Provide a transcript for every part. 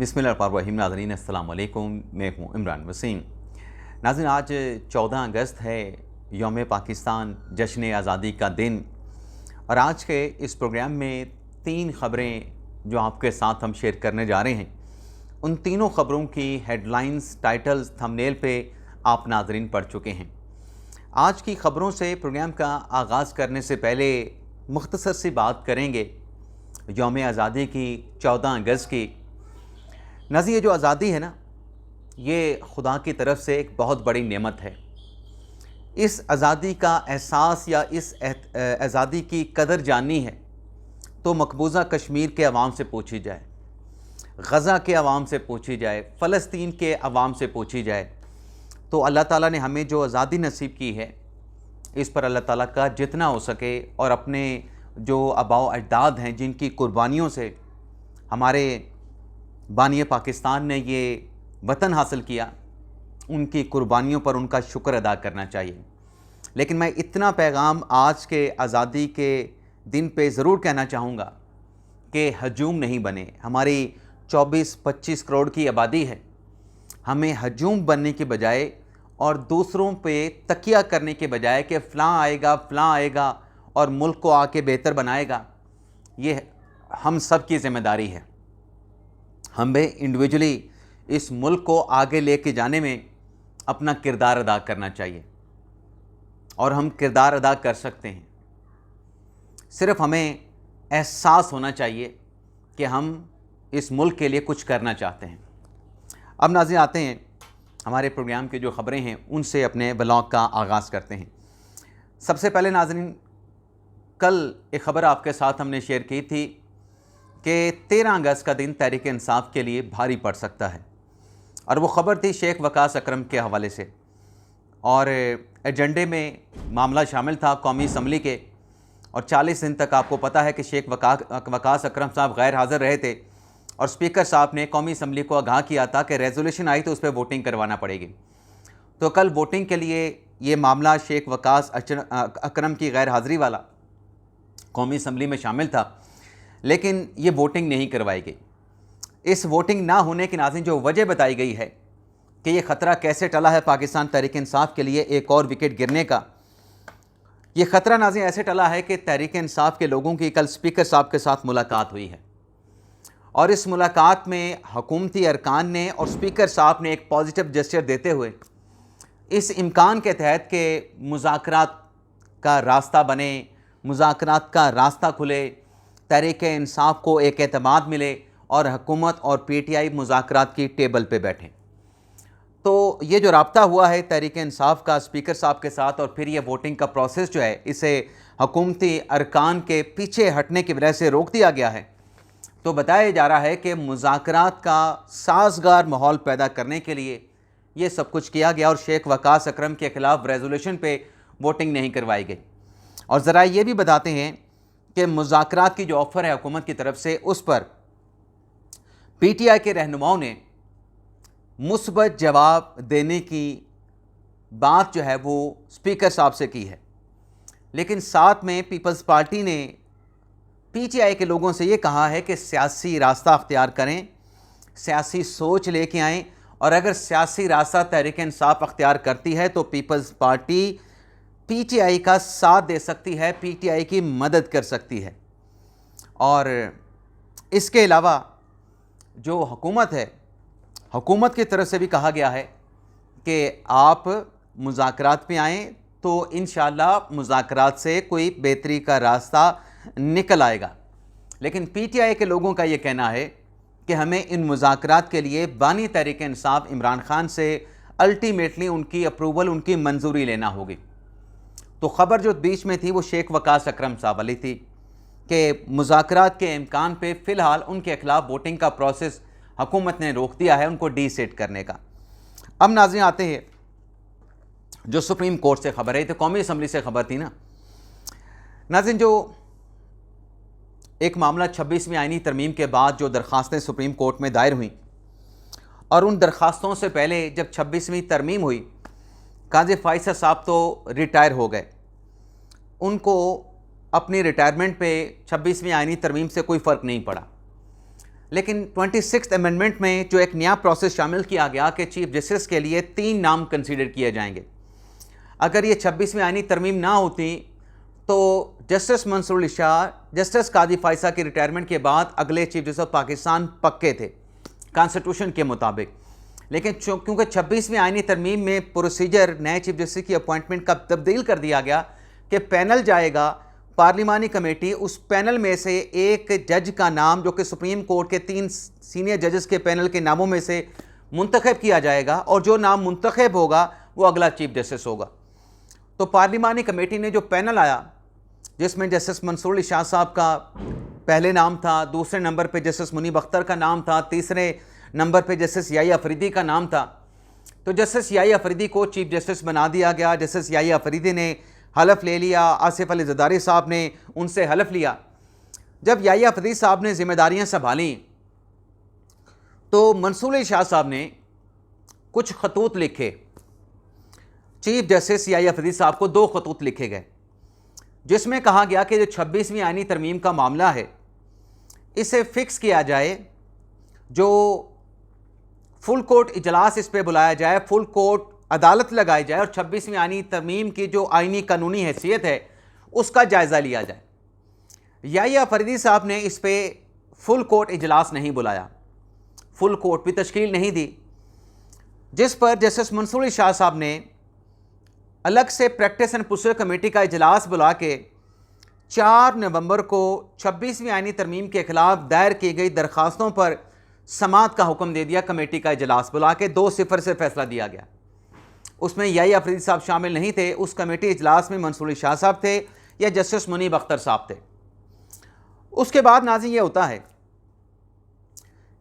बिस्मिल्लाहिर्रहमानिर्रहीम। नाज़रीन अस्सलाम वालेकुम, मैं हूँ इमरान वसीम। नाज़रीन, आज 14 अगस्त है, यौम पाकिस्तान, जश्न आज़ादी का दिन। और आज के इस प्रोग्राम में 3 ख़बरें जो आपके साथ हम शेयर करने जा रहे हैं, उन तीनों ख़बरों की हेडलाइंस, टाइटल्स, थंबनेल पे आप नाज़रीन पढ़ चुके हैं। आज की ख़बरों से प्रोग्राम का आगाज़ करने से पहले मुख्तसर सी बात करेंगे यौम आज़ादी की, 14 अगस्त की। नाज़रीन, ये जो आज़ादी है ना, ये खुदा की तरफ से एक बहुत बड़ी नेमत है। इस आज़ादी का एहसास या इस आज़ादी की कदर जाननी है तो मकबूजा कश्मीर के अवाम से पूछी जाए, गज़ा के अवाम से पूछी जाए, फ़लस्तीन के अवाम से पूछी जाए। तो अल्लाह ताला ने हमें जो आज़ादी नसीब की है, इस पर अल्लाह ताला का जितना हो सके और अपने जो आबाओ अजदाद हैं, जिनकी कुर्बानियों से हमारे बानी पाकिस्तान ने ये वतन हासिल किया, उनकी कुर्बानियों पर उनका शुक्र अदा करना चाहिए। लेकिन मैं इतना पैगाम आज के आज़ादी के दिन पे ज़रूर कहना चाहूँगा कि हजूम नहीं बने। हमारी 24-25 करोड़ की आबादी है। हमें हजूम बनने के बजाय और दूसरों पे तकिया करने के बजाय कि फ़लाँ आएगा और मुल्क को आके बेहतर बनाएगा, ये हम सब की ज़िम्मेदारी है। हमें इंडिविजुअली इस मुल्क को आगे लेके जाने में अपना किरदार अदा करना चाहिए और हम किरदार अदा कर सकते हैं। सिर्फ हमें एहसास होना चाहिए कि हम इस मुल्क के लिए कुछ करना चाहते हैं। अब नाज़रीन, आते हैं हमारे प्रोग्राम की जो ख़बरें हैं, उनसे अपने ब्लॉग का आगाज़ करते हैं। सबसे पहले नाज़रीन, कल एक ख़बर आपके साथ हमने शेयर की थी कि 13 अगस्त का दिन तहरीक इंसाफ के लिए भारी पड़ सकता है, और वो ख़बर थी शेख वकास अकरम के हवाले से। और एजेंडे में मामला शामिल था कौमी असम्बली के, और 40 दिन तक आपको पता है कि शेख वकास अकरम साहब गैर हाज़िर रहे थे, और स्पीकर साहब ने कौमी असम्बली को आगाह किया था कि रेजोल्यूशन आई तो उस पर वोटिंग करवाना पड़ेगी। तो कल वोटिंग के लिए ये मामला शेख वकास अकरम की गैर हाज़िरी वाला कौमी असम्बली में शामिल था, लेकिन ये वोटिंग नहीं करवाई गई। इस वोटिंग ना होने की नाज़रीन जो वजह बताई गई है कि ये ख़तरा कैसे टला है पाकिस्तान तहरीक इंसाफ के लिए एक और विकेट गिरने का। ये ख़तरा नाज़रीन ऐसे टला है कि तहरीक इंसाफ के लोगों की कल स्पीकर साहब के साथ मुलाकात हुई है, और इस मुलाकात में हुकूमती अरकान ने और स्पीकर साहब ने एक पॉजिटिव जेस्चर देते हुए इस इम्कान के तहत कि मुज़ाकरात का रास्ता बने, मुज़ाकरात का रास्ता खुले, तहरीक इंसाफ को एक एतमाद मिले और हुकूमत और PTI मुज़ाकरात की टेबल पे बैठें। तो ये जो राब्ता हुआ है तहरीक इंसाफ का स्पीकर साहब के साथ, और फिर ये वोटिंग का प्रोसेस जो है, इसे हुकूमती अरकान के पीछे हटने की वजह से रोक दिया गया है। तो बताया जा रहा है कि मुज़ाकरात का साज़गार माहौल पैदा करने के लिए ये सब कुछ किया गया, और शेख वकास अकरम के ख़िलाफ़ रेजोल्यूशन पे वोटिंग नहीं करवाई गई। और ज़रा ये भी बताते हैं कि मुज़ाकरात की जो ऑफ़र है हुकूमत की तरफ से, उस पर PTI के रहनुमाओं ने मुस्बत जवाब देने की बात जो है वो स्पीकर साहब से की है, लेकिन साथ में पीपल्स पार्टी ने PTI के लोगों से ये कहा है कि सियासी रास्ता अख्तियार करें, सियासी सोच लेके आएँ, और अगर सियासी रास्ता तहरीक इंसाफ अख्तियार करती है तो पीपल्स पार्टी PTI का साथ दे सकती है, PTI की मदद कर सकती है। और इसके अलावा जो हुकूमत है, हुकूमत की तरफ से भी कहा गया है कि आप मुज़ाकरात पे आएँ तो इंशाअल्लाह मुज़ाकरात से कोई बेहतरी का रास्ता निकल आएगा। लेकिन PTI के लोगों का ये कहना है कि हमें इन मुज़ाकरात के लिए बानी तहरीक इंसाफ इमरान खान से अल्टीमेटली उनकी अप्रूवल, उनकी मंजूरी लेना होगी। तो ख़बर जो बीच में थी वो शेख वकास अकरम साहब वाली थी कि मुज़ाकरात के इम्कान पे फ़िलहाल उनके ख़िलाफ़ वोटिंग का प्रोसेस हुकूमत ने रोक दिया है, उनको डीसेट करने का। अब नाज़रीन, आते हैं जो सुप्रीम कोर्ट से ख़बर है, तो कौमी असम्बली से ख़बर थी ना नाज़रीन, जो एक मामला 26वीं आईनी तरमीम के बाद जो दरख्वास्तें सुप्रीम कोर्ट में दायर हुई, और उन दरख्वास्तों से पहले जब 26वीं तरमीम हुई, काजी फ़ाइज़ साहब तो रिटायर हो गए। उनको अपनी रिटायरमेंट पे 26वीं आईनी तरमीम से कोई फ़र्क नहीं पड़ा। लेकिन 26th अमेंडमेंट में जो एक नया प्रोसेस शामिल किया गया कि चीफ जस्टिस के लिए 3 नाम कंसीडर किए जाएंगे। अगर ये 26वीं आईनी तरमीम ना होती तो जस्टिस मंसूर अली शाह, जस्टिस काजी फायसा की रिटायरमेंट के बाद अगले चीफ जस्टिस ऑफ पाकिस्तान पक्के थे कॉन्स्टिट्यूशन के मुताबिक। लेकिन क्योंकि 26वीं आईनी तरमीम में प्रोसीजर नए चीफ जस्टिस की अपॉइंटमेंट का तब्दील कर दिया गया कि पैनल जाएगा, पार्लिमानी कमेटी, उस पैनल में से एक जज का नाम जो कि सुप्रीम कोर्ट के 3 सीनियर जजेस के पैनल के नामों में से मुंतखब किया जाएगा और जो नाम मुंतखब होगा वो अगला चीफ जस्टिस होगा। तो पार्लिमानी कमेटी ने जो पैनल आया जिसमें जस्टिस मंसूर अली शाह साहब का पहले नाम था, दूसरे नंबर पे जस्टिस मुनीब अख्तर का नाम था, तीसरे नंबर पे जस्टिस याही अफरीदी का नाम था। तो जस्टिस याही अफरीदी को चीफ जस्टिस बना दिया गया। जस्टिस याही अफरीदी ने हलफ ले लिया, आसिफ अली ज़रदारी साहब ने उनसे हलफ लिया। जब याही अफरीदी साहब ने जिम्मेदारियां संभाली तो मंसूर अली शाह साहब ने कुछ खतूत लिखे। चीफ जस्टिस याही अफरीदी साहब को 2 खतूत लिखे गए जिसमें कहा गया कि जो 26वीं आईनी तरमीम का मामला है इसे फिक्स किया जाए, जो फुल कोर्ट इजलास इस पे बुलाया जाए, फुल कोर्ट अदालत लगाई जाए और 26वीं आईनी तरमीम की जो आईनी कानूनी हैसियत है उसका जायज़ा लिया जाए। याही अफरीदी साहब ने इस पे फुल कोर्ट इजलास नहीं बुलाया, फुल कोर्ट भी तश्कील नहीं दी, जिस पर जस्टिस मंसूर अली शाह साहब ने अलग से प्रैक्टिस एंड प्रोसीजर कमेटी का इजलास बुला के 4 नवंबर को 26वीं आईनी तरमीम के खिलाफ दायर की गई दरखास्तों पर समाअत का हुक्म दे दिया। कमेटी का इजलास बुला के 2-0 से फैसला दिया गया। उसमें याही अफरीदी साहब शामिल नहीं थे। उस कमेटी इजलास में मंसूर अली शाह साहब थे या जस्टिस मुनीब अख्तर साहब थे। उसके बाद नाज़रीन ये होता है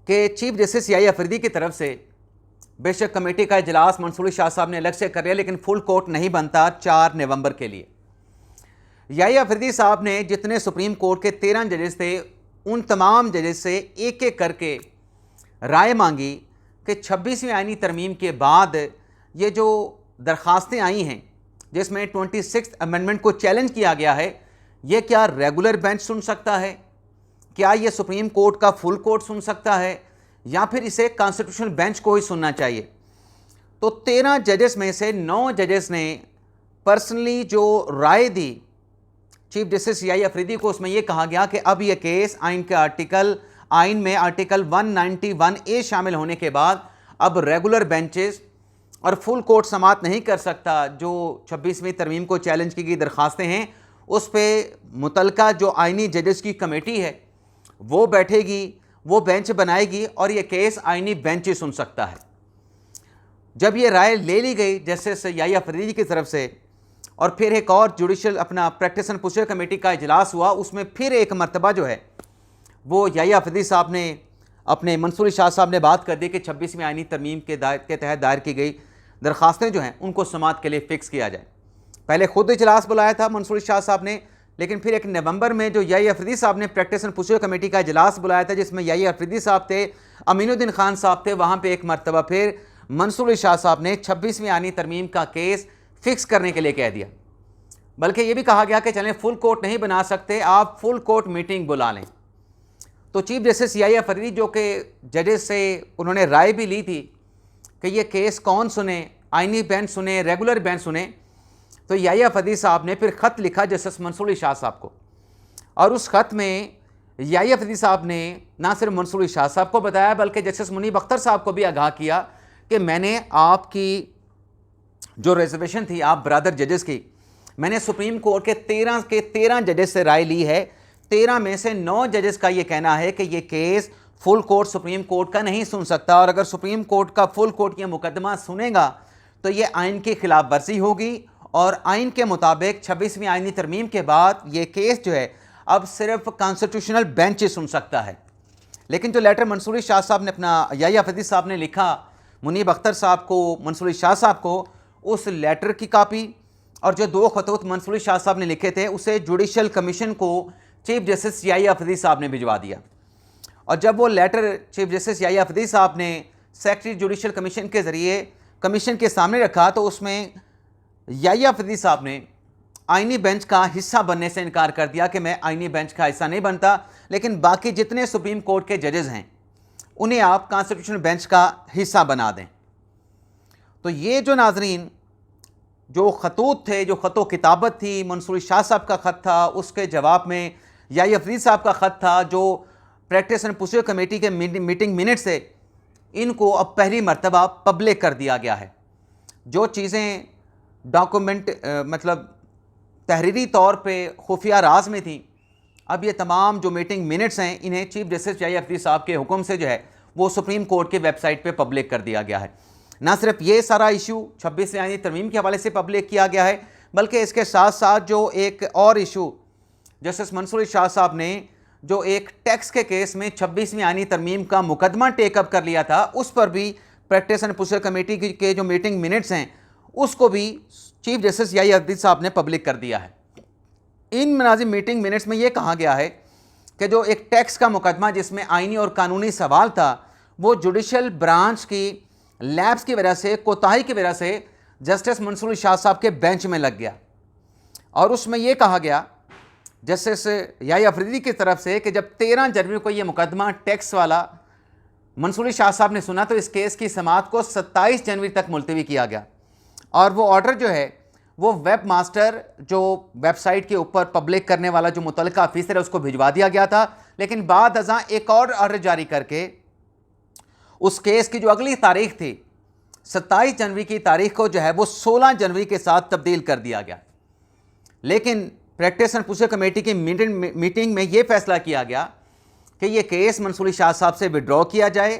कि चीफ जस्टिस याही अफरीदी की तरफ से बेशक कमेटी का इजलास मंसूर अली शाह साहब ने अलग से कर लिया, लेकिन फुल कोर्ट नहीं बनता 4 नवंबर के लिए। याही अफरीदी साहब ने जितने सुप्रीम कोर्ट के 13 जजेस थे उन तमाम जजेस से एक एक करके राय मांगी कि 26वीं आईनी तरमीम के बाद ये जो दरखास्तें आई हैं जिसमें 26th अमेंडमेंट को चैलेंज किया गया है, ये क्या रेगुलर बेंच सुन सकता है, क्या ये सुप्रीम कोर्ट का फुल कोर्ट सुन सकता है, या फिर इसे कॉन्स्टिट्यूशनल बेंच को ही सुनना चाहिए। तो 13 जजेस में से 9 जजेस ने पर्सनली जो राय दी चीफ जस्टिस याही अफरीदी को, उसमें यह कहा गया कि अब यह केस आइन में आर्टिकल 191A शामिल होने के बाद अब रेगुलर बेंचेस और फुल कोर्ट समाअत नहीं कर सकता। जो 26वीं तरमीम को चैलेंज की गई दरखास्तें हैं उस पर मुतलका जो आइनी जजेस की कमेटी है वो बैठेगी, वो बेंच बनाएगी और ये केस आइनी बेंच ही सुन सकता है। जब ये राय ले ली गई जस्टिस याही अफरीदी की तरफ से और फिर एक और जुडिशल अपना प्रैक्टिस एंड प्रोसीजर कमेटी का इजलास हुआ, उसमें फिर एक मरतबा जो है वो याही अफरीदी साहब ने अपने मंसूर अली शाह साहब ने बात कर दी कि 26वीं आइनी तरमीम के तहत दायर की गई दरखास्तें जो हैं उनको समाअत के लिए फ़िक्स किया जाए। पहले खुद इजलास बुलाया था मंसूर अली शाह साहब ने, लेकिन फिर 1 नवंबर में जो याही अफरीदी साहब ने प्रैक्टिस एंड प्रोसीजर कमेटी का इजलास बुलाया था जिसमें याही अफरीदी साहब थे, अमीनुद्दीन खान साहब थे, वहाँ पर एक मरतबा फिर मंसूर अली शाह साहब ने 26वीं आइनी तरमीम का केस फ़िक्स करने के लिए कह दिया। बल्कि ये भी कहा गया कि चलें फुल कोर्ट नहीं बना सकते, आप फुल कोर्ट मीटिंग बुला लें। तो चीफ जस्टिस याही अफरीदी जो कि जजेस से उन्होंने राय भी ली थी कि ये केस कौन सुने, आइनी बेंच सुने, रेगुलर बेंच सुने, तो याही अफरीदी साहब ने फिर ख़त लिखा जस्टिस मंसूर अली शाह साहब को और उस ख़त में याही अफरीदी साहब ने ना सिर्फ मंसूर अली शाह साहब को बताया बल्कि जस्टिस मुनीब अख्तर साहब को भी आगाह किया कि मैंने आपकी जो रिजर्वेशन थी आप ब्रदर जजेस की, मैंने सुप्रीम कोर्ट के 13 जजेस से राय ली है। 13 में से 9 जजेस का ये कहना है कि ये case full court supreme court का नहीं सुन सकता और अगर सुप्रीम कोर्ट का फुल कोर्ट ये मुकदमा सुनेगा तो ये आइन की खिलाफ वर्जी होगी और आइन के मुताबिक 26वीं आइनी तरमीम के बाद ये केस जो है अब सिर्फ कॉन्स्टिट्यूशनल बेंच ही सुन सकता है। लेकिन जो लेटर मंसूर अली शाह साहब ने अपना याही अफरीदी साहब ने लिखा मुनीब अख्तर साहब को, मंसूर अली शाह साहब को, उस लेटर की कापी और जो 2 खतूत मंसूर अली शाह साहब ने लिखे थे उसे जुडिशल कमीशन को चीफ जस्टिस याही अफरीदी साहब ने भिजवा दिया। और जब वो लेटर चीफ जस्टिस याही अफरीदी साहब ने सेक्रेटरी जुडिशल कमीशन के ज़रिए कमीशन के सामने रखा तो उसमें याही अफरीदी साहब ने आइनी बेंच का हिस्सा बनने से इनकार कर दिया कि मैं आइनी बेंच का हिस्सा नहीं बनता, लेकिन बाकी जितने सुप्रीम कोर्ट के जजेस हैं उन्हें आप कॉन्स्टिट्यूशनल बेंच का हिस्सा बना दें। तो ये जो नाजरीन जो खतूत थे, जो ख़तो किताबत थी, मंसूर शाह साहब का ख़त था, उसके जवाब में याहिया अफरीदी साहब का ख़त था, जो प्रैक्टिस एंड प्रोसीजर कमेटी के मीटिंग मिनट्स से इनको अब पहली मरतबा पब्लिक कर दिया गया है। जो चीज़ें डॉक्यूमेंट मतलब तहरीरी तौर पे खुफिया राज में थी, अब ये तमाम जो मीटिंग मिनट्स हैं इन्हें चीफ जस्टिस याहिया अफरीदी साहब के हुक्म से जो है वो सुप्रीम कोर्ट की वेबसाइट पे पब्लिक कर दिया गया है। ना सिर्फ ये सारा इशू 26वीं आईनी तरमीम के हवाले से पब्लिक किया गया है, बल्कि इसके साथ साथ जो एक और इशू जस्टिस मंसूर शाह साहब ने जो एक टैक्स के केस में 26वीं आईनी तरमीम का मुकदमा टेकअप कर लिया था, उस पर भी प्रैक्टिस एंड प्रोसीजर कमेटी के जो मीटिंग मिनट्स हैं उसको भी चीफ जस्टिस याहिया अफरीदी साहब ने पब्लिक कर दिया है। इन मुनाजिम मीटिंग मिनट्स में ये कहा गया है कि जो एक टैक्स का मुकदमा जिसमें आईनी और कानूनी सवाल था, वो जुडिशल ब्रांच की लैब्स की वजह से, कोताही की वजह से जस्टिस मंसूर शाह साहब के बेंच में लग गया। और उसमें यह कहा गया जस्टिस याहिया अफरीदी की तरफ से कि जब 13 जनवरी को यह मुकदमा टैक्स वाला मंसूर शाह साहब ने सुना तो इस केस की समाअत को 27 जनवरी तक मुलतवी किया गया और वो ऑर्डर जो है वो वेब मास्टर जो वेबसाइट के ऊपर पब्लिक करने वाला जो मुतल्लिका ऑफिसर है उसको भिजवा दिया गया था। लेकिन बाद अज़ां एक और ऑर्डर जारी करके उस केस की जो अगली तारीख थी 27 जनवरी की तारीख को जो है वो 16 जनवरी के साथ तब्दील कर दिया गया। लेकिन प्रैक्टिस एंड प्रोसीजर कमेटी की मीटिंग में ये फैसला किया गया कि ये केस मंसूर शाह साहब से विड्रॉ किया जाए।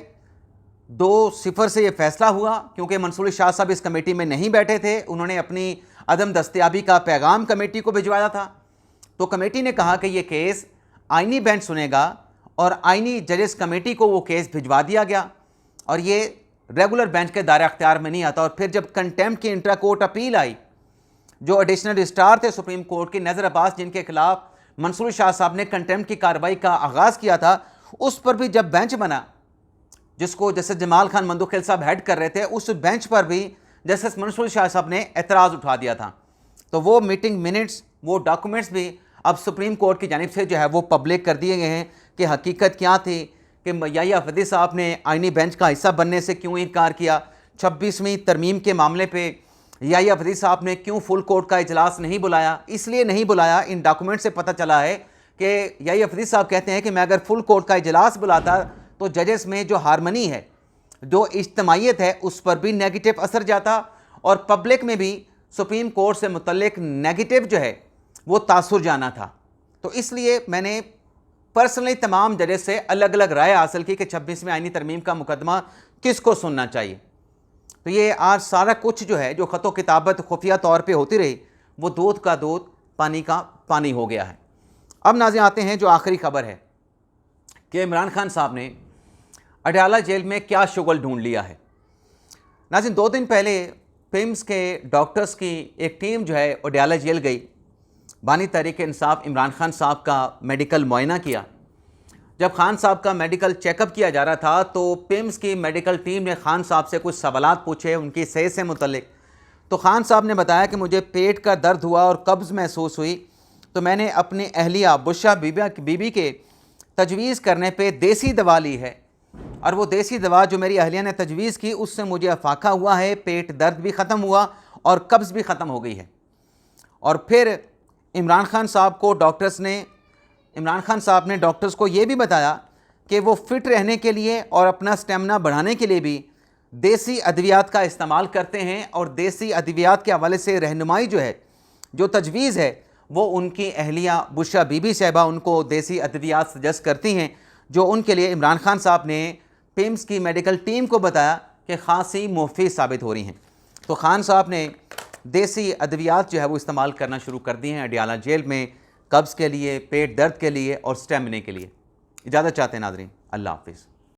2-0 से ये फैसला हुआ क्योंकि मंसूर शाह साहब इस कमेटी में नहीं बैठे थे, उन्होंने अपनी अदम दस्तयाबी का पैगाम कमेटी को भिजवाया था। तो कमेटी ने कहा कि ये केस आईनी बेंच सुनेगा और आईनी जजेस कमेटी को वो केस भिजवा दिया गया और ये रेगुलर बेंच के दायरे अख्तियार में नहीं आता। और फिर जब कंटेम्प्ट की इंट्रा कोर्ट अपील आई, जो एडिशनल रजिस्ट्रार थे सुप्रीम कोर्ट के नज़र अब्बास, जिनके खिलाफ मंसूर शाह साहब ने कंटेम्प्ट की कार्रवाई का आगाज़ किया था, उस पर भी जब बेंच बना जिसको जस्टिस जमाल खान मंदुखिल साहब हेड कर रहे थे, उस बेंच पर भी जस्टिस मंसूर शाह साहब ने एतराज़ उठा दिया था। तो वो मीटिंग मिनट्स, वो डॉक्यूमेंट्स भी अब सुप्रीम कोर्ट की जानिब से जो है वो पब्लिक कर दिए गए हैं कि हकीकत क्या थी, कि याहिया अफरीदी साहब ने आईनी बेंच का हिस्सा बनने से क्यों इनकार किया, 26वीं तरमीम के मामले पे याहिया अफरीदी साहब ने क्यों फुल कोर्ट का इजलास नहीं बुलाया। इसलिए नहीं बुलाया, इन डॉक्यूमेंट से पता चला है कि याहिया अफरीदी साहब कहते हैं कि मैं अगर फुल कोर्ट का इजलास बुलाता तो जजेस में जो हारमनी है, जो इज्तमाइयत है, उस पर भी नेगेटिव असर जाता और पब्लिक में भी सुप्रीम कोर्ट से मुतल्लिक नेगेटिव जो है वो तासुर जाना था। तो इसलिए मैंने पर्सनली तमाम जजेस से अलग अलग राय हासिल की कि 26वीं आईनी तरमीम का मुकदमा किसको सुनना चाहिए। तो ये आज सारा कुछ जो है, जो ख़तो किताबत खुफिया तौर पे होती रही, वो दूध का दूध पानी का पानी हो गया है। अब नाज़रीन आते हैं जो आखिरी खबर है कि इमरान खान साहब ने अडयाला जेल में क्या शुगल ढूंढ लिया है। नाज़रीन 2 दिन पहले पिम्स के डॉक्टर्स की एक टीम जो है अडयाला जेल गई, बानी तहरीक इंसाफ इमरान खान साहब का मेडिकल मुआयना किया। जब खान साहब का मेडिकल चेकअप किया जा रहा था तो पिम्स की मेडिकल टीम ने खान साहब से कुछ सवालात पूछे उनकी सेहत से मुतल्लिक। तो खान साहब ने बताया कि मुझे पेट का दर्द हुआ और कब्ज़ महसूस हुई, तो मैंने अपनी अहलिया बुशरा बीबी के तजवीज़ करने पे देसी दवा ली है और वो देसी दवा जो मेरी अहलिया ने तजवीज़ की उससे मुझे अफाका हुआ है, पेट दर्द भी ख़त्म हुआ और कब्ज़ भी ख़त्म हो गई है। और फिर इमरान खान साहब ने डॉक्टर्स को ये भी बताया कि वो फ़िट रहने के लिए और अपना स्टेमिना बढ़ाने के लिए भी देसी अद्वियात का इस्तेमाल करते हैं और देसी अद्वियात के हवाले से रहनुमाई जो है, जो तजवीज़ है, वो उनकी अहलिया बुशरा बीबी साहिबा उनको देसी अद्वियात सजेस्ट करती हैं, जो उनके लिए इमरान खान साहब ने पिम्स की मेडिकल टीम को बताया कि खासी मुफीद साबित हो रही हैं। तो खान साहब ने देसी अद्वियात जो है वो इस्तेमाल करना शुरू कर दिए हैं अडयाला जेल में, कब्ज़ के लिए, पेट दर्द के लिए और स्टेमिना के लिए। इजाज़त चाहते हैं नाज़रीन, अल्लाह हाफ़िज़।